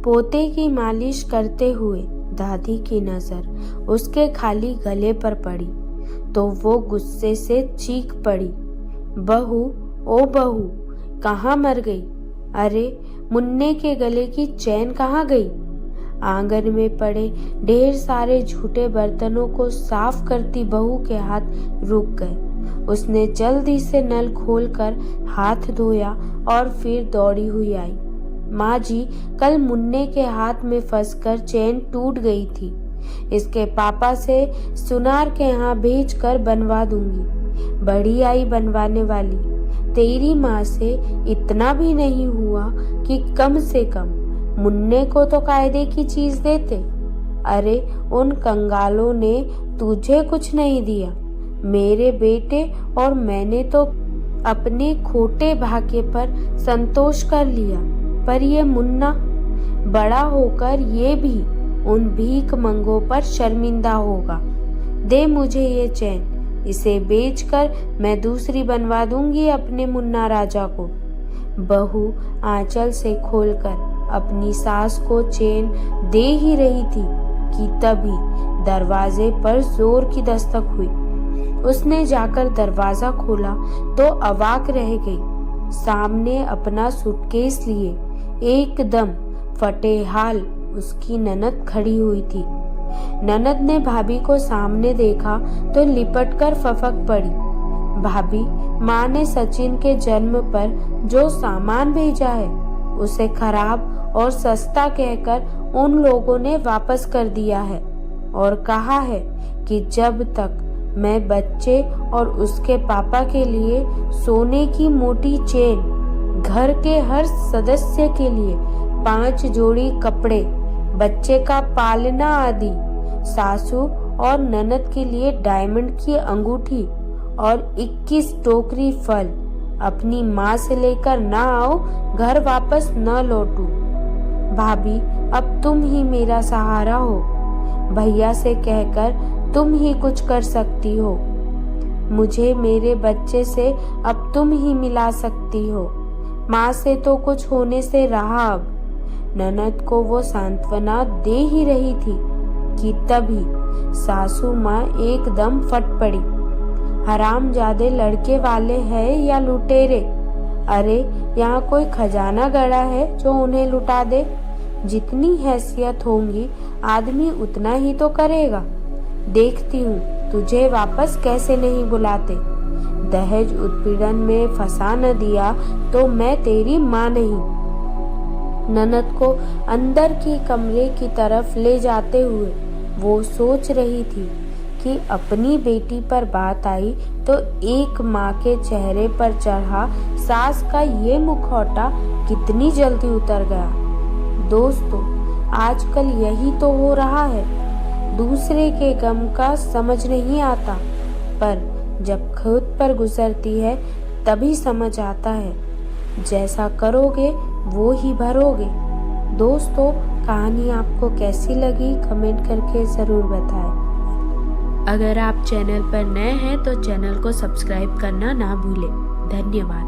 पोते की मालिश करते हुए दादी की नजर उसके खाली गले पर पड़ी तो वो गुस्से से चीख पड़ी, बहू, ओ बहू, कहाँ मर गई? अरे मुन्ने के गले की चैन कहाँ गई? आंगन में पड़े ढेर सारे झूठे बर्तनों को साफ करती बहू के हाथ रुक गए। उसने जल्दी से नल खोलकर हाथ धोया और फिर दौड़ी हुई आई। माँ जी, कल मुन्ने के हाथ में फंसकर चैन टूट गई थी। इसके पापा से सुनार के यहाँ भेजकर बनवा दूंगी। बड़ी आई बनवाने वाली। तेरी माँ से इतना भी नहीं हुआ कि कम से कम मुन्ने को तो कायदे की चीज देते। अरे उन कंगालों ने तुझे कुछ नहीं दिया। मेरे बेटे और मैंने तो अपने खोटे भाग्य पर संतोष कर लिया, पर ये मुन्ना बड़ा होकर ये भी उन भीख मंगों पर शर्मिंदा होगा। दे मुझे ये चैन, इसे बेचकर मैं दूसरी बनवा दूंगी अपने मुन्ना राजा को। बहू आंचल से खोलकर अपनी सास को चैन दे ही रही थी कि तभी दरवाजे पर जोर की दस्तक हुई। उसने जाकर दरवाजा खोला तो अवाक रह गई। सामने अपना सूटकेस लिए एकदम फटे हाल उसकी ननद खड़ी हुई थी। ननद ने भाभी को सामने देखा तो लिपटकर फफक पड़ी। भाभी, माँ ने सचिन के जन्म पर जो सामान भेजा है उसे खराब और सस्ता कहकर उन लोगों ने वापस कर दिया है और कहा है कि जब तक मैं बच्चे और उसके पापा के लिए सोने की मोटी चेन, घर के हर सदस्य के लिए 5 जोड़ी कपड़े, बच्चे का पालना आदि, सासू और ननद के लिए डायमंड की अंगूठी और 21 टोकरी फल अपनी माँ से लेकर ना आओ, घर वापस न लौटूं। भाभी, अब तुम ही मेरा सहारा हो। भैया से कहकर तुम ही कुछ कर सकती हो। मुझे मेरे बच्चे से अब तुम ही मिला सकती हो। माँ से तो कुछ होने से रहा। अब ननद को वो सांत्वना दे ही रही थी कि तभी सासू माँ एकदम फट पड़ी। हरामजादे लड़के वाले हैं या लुटेरे? अरे यहाँ कोई खजाना गड़ा है जो उन्हें लुटा दे? जितनी हैसियत होगी आदमी उतना ही तो करेगा। देखती हूँ तुझे वापस कैसे नहीं बुलाते। दहेज उत्पीड़न में फंसा न दिया तो मैं तेरी माँ नहीं। ननद को अंदर की कमरे की तरफ ले जाते हुए वो सोच रही थी कि अपनी बेटी पर बात आई तो एक माँ के चेहरे पर चढ़ा सास का ये मुखौटा कितनी जल्दी उतर गया। दोस्तों, आजकल यही तो हो रहा है। दूसरे के गम का समझ नहीं आता, पर जब खुद पर गुजरती है तभी समझ आता है। जैसा करोगे वो ही भरोगे। दोस्तों, कहानी आपको कैसी लगी कमेंट करके ज़रूर बताएं। अगर आप चैनल पर नए हैं तो चैनल को सब्सक्राइब करना ना भूलें। धन्यवाद।